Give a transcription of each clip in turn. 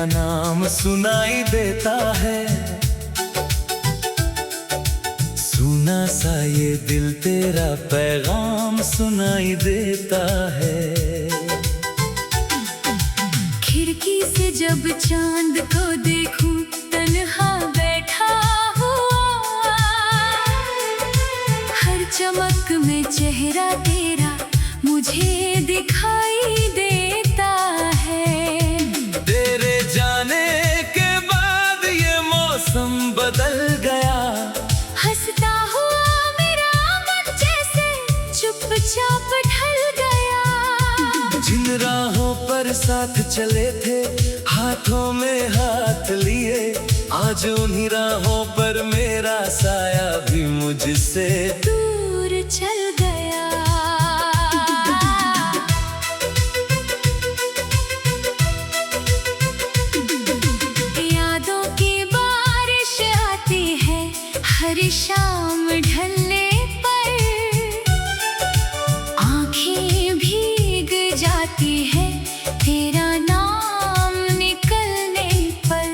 नाम सुनाई देता है। सुना सा ये दिल तेरा पैगाम सुनाई देता है। खिड़की से जब चांद को देखूं तन्हा बैठा हुआ, हर चमक में चेहरा तेरा मुझे दिखाई देता है। तेरे जाने के बाद ये मौसम बदल गया, हंसता हुआ मेरा मन जैसे चुपचाप ढल गया। जिन राहों पर साथ चले थे हाथों में हाथ लिए, आज उन्हीं राहों पर मेरा साया भी मुझसे दूर चल गया। यादों की बारिश आती है हर शाम ढलने पर, आंखें भीग जाती है तेरा नाम निकलने पर।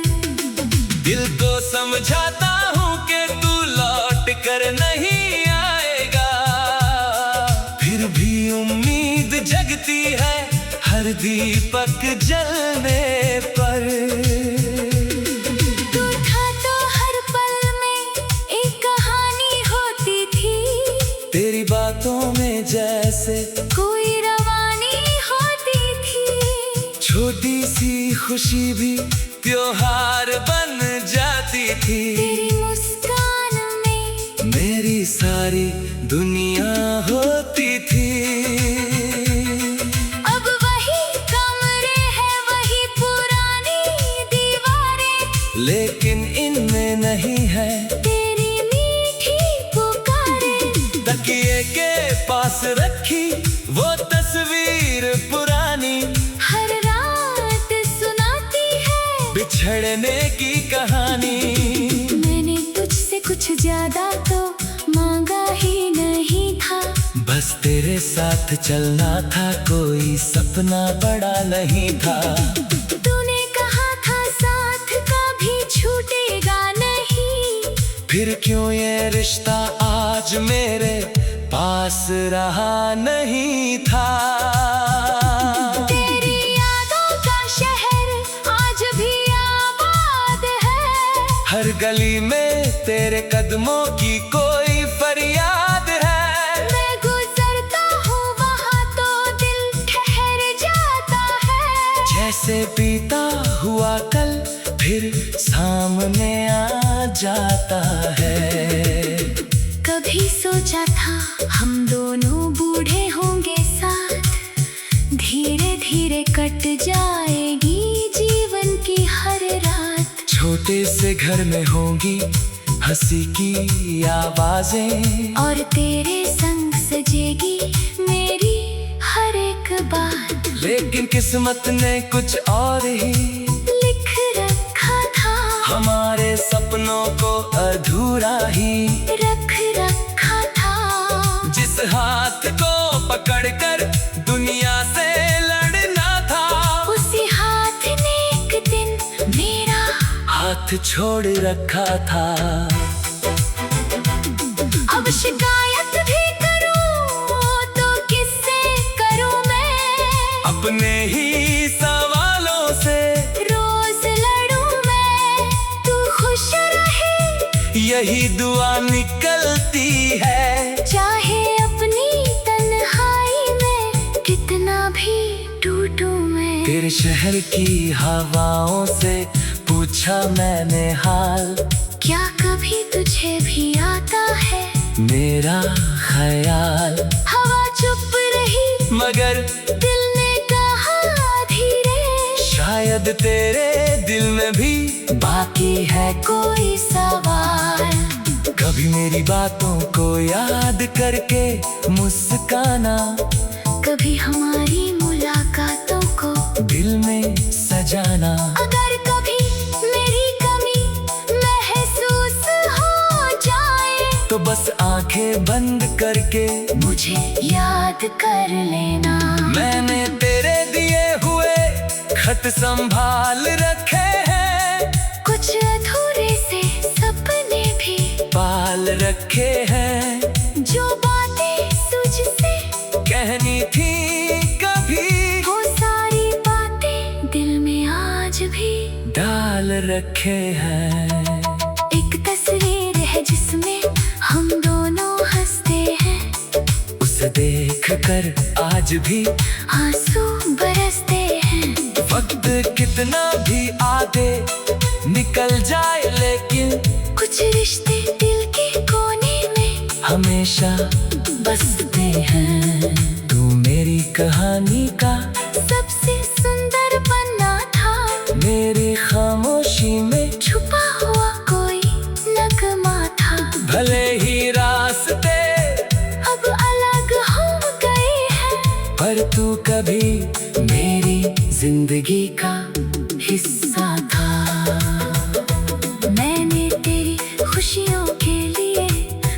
दिल को समझाता हूँ कि तू लौट कर नहीं आएगा, फिर भी उम्मीद जगती है हर दीपक जलने पर। तू था तो हर पल में एक कहानी होती थी, तेरी बातों में जैसे कोई रवानी होती थी। छोटी सी खुशी भी त्योहार बन जाती थी। तेरी मुस्कान में मेरी सारी दुनिया होती थी। अब वही कमरे हैं, वही पुरानी दीवारें, लेकिन इनमें नहीं है तेरी मीठी पुकारें। तकिए के पास रखी वो तस्वीर पुरानी, हर रात सुनाती है बिछड़ने की कहानी। मैंने तुझसे कुछ ज्यादा तो मांगा ही नहीं था, बस तेरे साथ चलना था, कोई सपना बड़ा नहीं था। तूने कहा था साथ कभी छूटेगा नहीं, फिर क्यों ये रिश्ता आज मेरे पास रहा नहीं था। तेरी यादों का शहर आज भी आबाद है, हर गली में तेरे कदमों की कोई फरियाद है। मैं गुजरता हूँ वहाँ तो दिल ठहर जाता है, जैसे बीता हुआ कल फिर सामने आ जाता है। कभी सोचा था हम दोनों बूढ़े होंगे साथ, धीरे धीरे कट जाएगी जीवन की हर रात। छोटे से घर में होंगी हंसी की आवाजें, और तेरे संग सजेगी मेरी हर एक बात। लेकिन किस्मत ने कुछ और ही लिख रखा था, हमारे सपनों को अधूरा ही रख रखा था। जिस हाथ को पकड़कर दुनिया से लड़ना था, उसी हाथ ने एक दिन मेरा हाथ छोड़ रखा था। अब शिकायत भी करूं तो किससे करूं मैं, अपने ही सवालों से रोज लड़ूं मैं। तू खुश रहे यही दुआ निकलती है, चाहे अपनी तन्हाई में कितना भी टूटूं मैं। तेरे शहर की हवाओं से पूछा मैंने हाल, क्या कभी तुझे भी आता है मेरा ख्याल। हवा चुप रही मगर दिल ने कहा धीरे, शायद तेरे दिल में भी बाकी है कोई सवाल। कभी मेरी बातों को याद करके मुस्काना, कभी हमारी मुलाकातों को दिल में सजाना। अगर कभी मेरी कमी महसूस हो जाए, तो बस आंखें बंद करके मुझे याद कर लेना। मैंने तेरे दिए हुए खत संभाल रखे हैं, कुछ अधूरे से सपने भी पाल रखे हैं। जो बातें तुझसे कहनी थी कभी, वो सारी बातें दिल में आज भी डाल रखे हैं। एक तस्वीर है जिसमें हम दोनों हंसते हैं, उसे देख कर आज भी आंसू बरसते हैं। वक्त कितना भी आगे निकल जाए, लेकिन कुछ रिश्ते दिल के कोने में हमेशा बसते हैं। तू मेरी कहानी का सबसे सुंदर पन्ना था, मेरी खामोशी में छुपा हुआ कोई नगमा था। भले ही रास्ते अब अलग हो गए हैं, पर तू कभी मेरी जिंदगी का हिस्सा था। मैंने तेरी खुशियों के लिए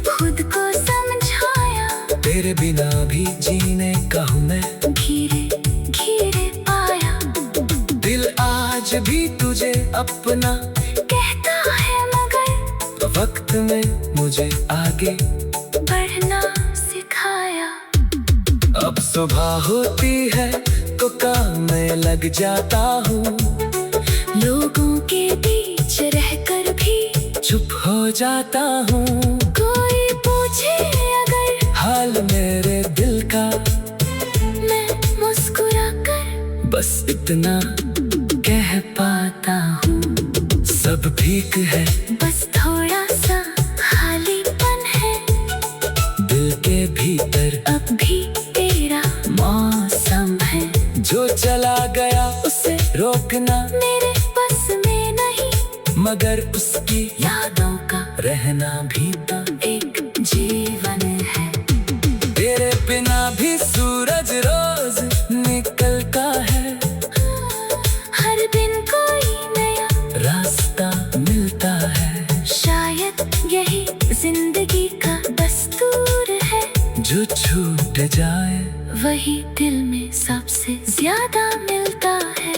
खुद को समझाया, तेरे बिना भी जीने का हूँ मैं धीरे धीरे पाया। दिल आज भी तुझे अपना कहता है मगर वक्त में मुझे आगे बढ़ना सिखाया। अब सुबह होती है तो काम में लग जाता हूँ, लोगों के बीच रहकर भी चुप हो जाता हूँ। कोई पूछे अगर हाल मेरे दिल का, मैं मुस्कुरा कर बस इतना कह पाता हूँ। सब ठीक है, बस थोड़ा सा खालीपन है, दिल के भीतर अब भी तेरा मौसम है। जो चला गया उसे रोकना मेरे बस में नहीं, मगर उसकी यादों का रहना भी तो एक जीवन है। तेरे बिना भी सूरज रोज निकलता है, हर दिन कोई नया रास्ता मिलता है। शायद यही जिंदगी का दस्तूर है, जो छूट जाए वही दिल में सबसे ज्यादा मिलता है।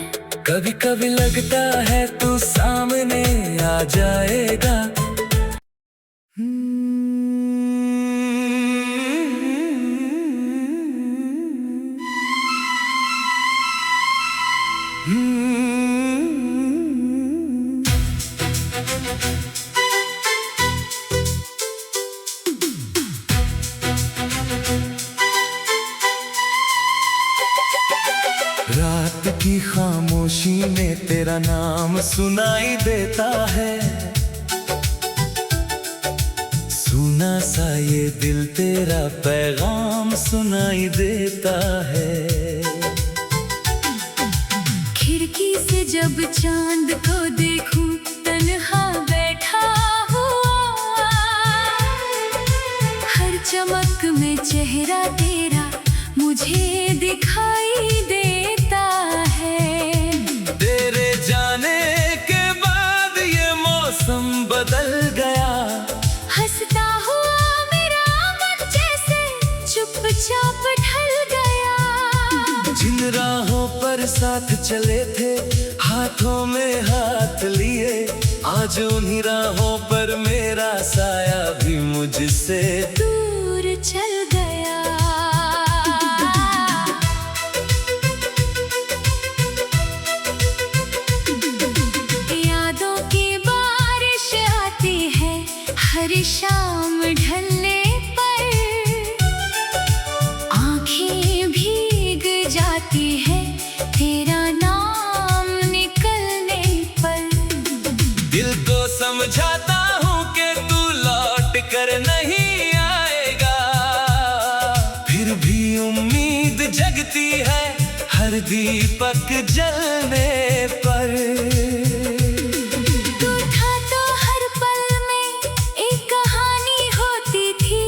कभी कभी लगता है तू सामने आ जाएगा। रात की खामोशी में तेरा नाम सुनाई देता है, सुना सा ये दिल तेरा पैगाम सुनाई देता है। खिड़की से जब चांद को देखूं तन्हा बैठा हुआ, हर चमक में चेहरा तेरा मुझे दिखाई देता है। तेरे जाने के बाद ये मौसम बदल गया, हंसता हुआ मेरा मन जैसे चुपचाप ढल गया। जिन राहों पर साथ चले थे, हाथों में हाथ लिए, आज उन्हीं राहों पर मेरा साया भी मुझसे दूर चल गया। यादों की बारिश आती है हर शाम ढलने पर, आंखें भीग जाती है तेरा नाम निकलने पर। दिल को समझाता हूँ कि तू लौट कर नहीं आएगा, फिर भी उम्मीद जगती है हर दीपक जलने पर। तू था तो हर पल में एक कहानी होती थी,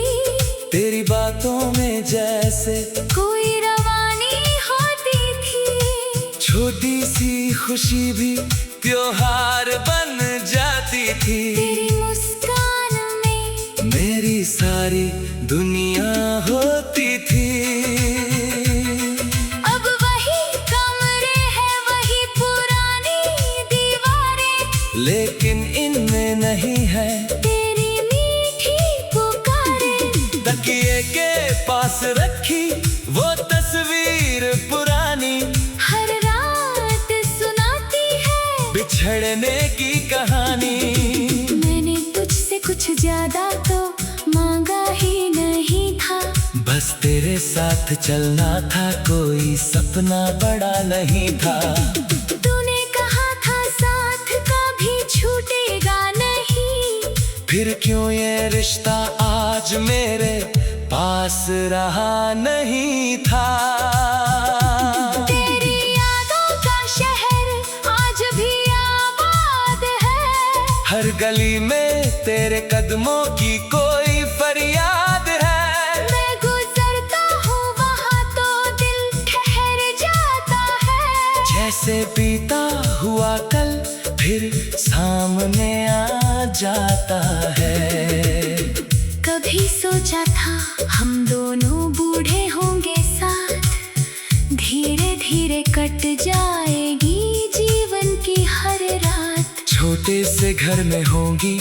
तेरी बातों में जैसे कोई रवानी होती थी। छोटी सी खुशी भी त्योहार बन जाती थी। तेरी मुस्कान में मेरी सारी दुनिया होती थी। अब वही कमरे हैं, वही पास रखी वो तस्वीर पुरानी, हर रात सुनाती है बिछड़ने की कहानी। मैंने तुझसे कुछ ज्यादा तो मांगा ही नहीं था, बस तेरे साथ चलना था, कोई सपना बड़ा नहीं था। तूने कहा था साथ कभी छूटेगा नहीं, फिर क्यों ये रिश्ता आज मेरे पास रहा नहीं था। तेरी यादों का शहर आज भी आबाद है, हर गली में तेरे कदमों की कोई फरियाद है। मैं गुजरता हूँ वहाँ तो दिल ठहर जाता है, जैसे बीता हुआ कल फिर सामने आ जाता है। कभी सोचा था हम दोनों बूढ़े होंगे साथ, धीरे धीरे कट जाएगी जीवन की हर रात। छोटे से घर में होंगी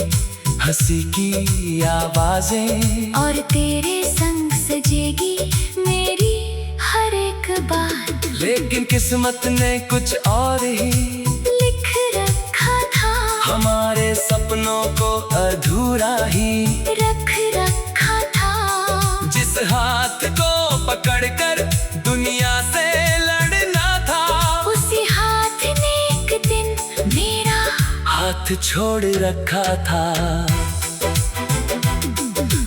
हंसी की आवाजें, और तेरे संग सजेगी मेरी हर एक बात। लेकिन किस्मत ने कुछ और ही लिख रखा था, हमारे सपनों को अधूरा ही रख रखा था। जिस हाथ को पकड़कर दुनिया से लड़ना था, उसी हाथ ने एक दिन मेरा हाथ छोड़ रखा था।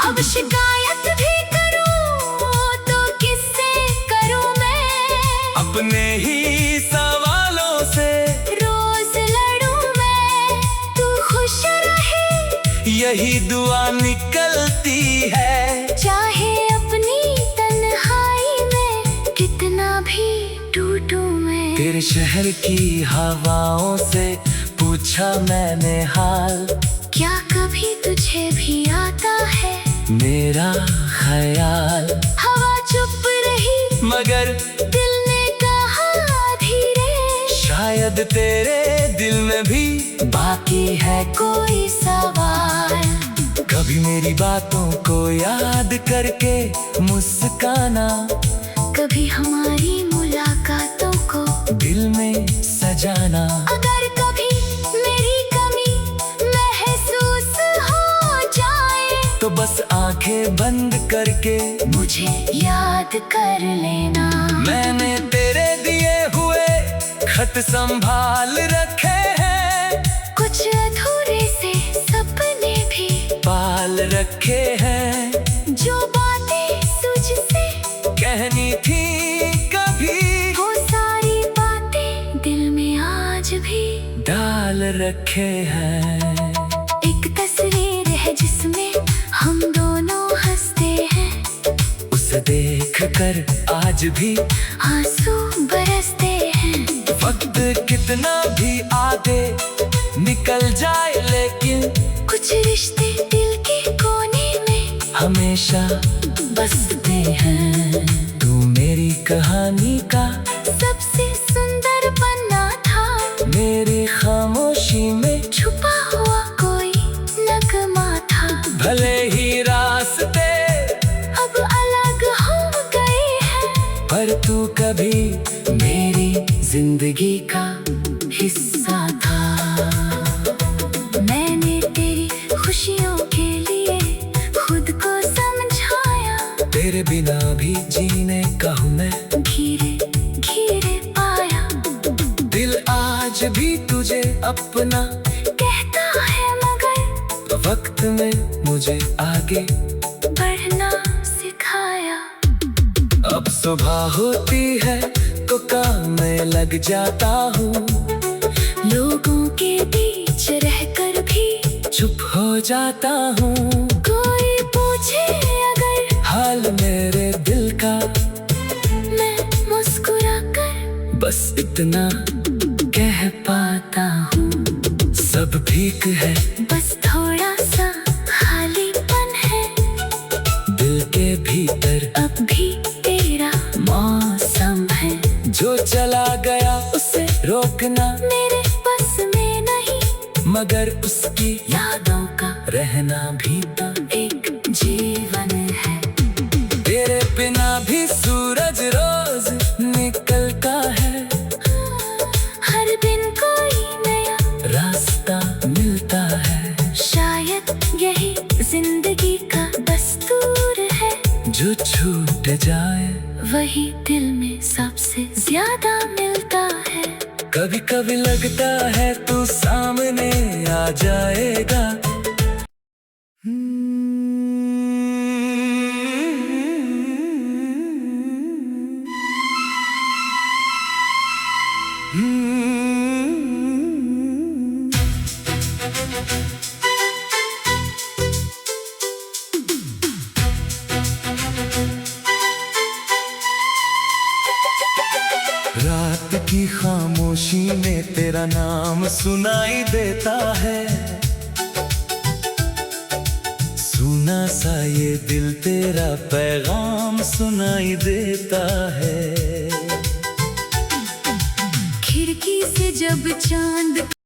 अब शिकायत भी करूं तो किससे करूं मैं, अपने ही सवालों से रोज लड़ूं मैं। तू खुश रहे यही दुआ निकलती है, चाहे अपनी तन्हाई में कितना भी टूटूं मैं। तेरे शहर की हवाओं से पूछा मैंने हाल, क्या कभी तुझे भी आता है मेरा ख्याल। हवा चुप रही मगर दिल ने कहा धीरे, शायद तेरे दिल में भी बाकी है कोई सवाल। कभी मेरी बातों को याद करके मुस्काना, कभी हमारी मुलाकातों को दिल में सजाना। अगर कभी मेरी कमी महसूस हो जाए, तो बस आंखें बंद करके मुझे याद कर लेना। मैंने तेरे दिए हुए खत संभाल रखे हैं, कुछ अधूरे से सपने भी पाल रखे हैं। जो बातें तुझसे कहनी थी कभी, वो सारी बातें दिल में आज भी डाल रखे हैं। एक तस्वीर है जिसमें हम दोनों हंसते हैं, उसे देख कर आज भी आंसू बरसते हैं। वक्त कितना भी आगे निकल जाए, लेकिन कुछ रिश्ते दिल के कोने में हमेशा बसते हैं। तू मेरी कहानी का सबसे सुंदर पन्ना था, मेरी खामोशी में छुपा हुआ कोई नगमा था। भले ही रास्ते अब अलग हो गए हैं, पर तू कभी मेरी जिंदगी का हिस्सा था। मैंने तेरी खुशियों के लिए खुद को समझाया, तेरे बिना भी जीने का हूँ मैं धीरे धीरे पाया। दिल आज भी तुझे अपना कहता है मगर वक्त में मुझे आगे बढ़ना सिखाया। अब सुबह होती है तो काम में लग जाता हूँ, लोगों के बीच रहकर भी चुप हो जाता हूँ। कोई पूछे अगर हाल मेरे दिल का, मैं मुस्कुरा कर बस इतना कह पाता हूँ। सब ठीक है, बस थोड़ा सा खालीपन है, दिल के भीतर अब भी तेरा मौसम है। जो चला गया उसे रोकना मेरे बस में नहीं, मगर उसकी यादों का रहना भी तो एक जीवन है। तेरे जो छूट जाए वही दिल में सबसे ज्यादा मिलता है। कभी कभी लगता है तू सामने आ जाएगा। रात की खामोशी में तेरा नाम सुनाई देता है। सुना सा ये दिल तेरा पैगाम सुनाई देता है। खिड़की से जब चांद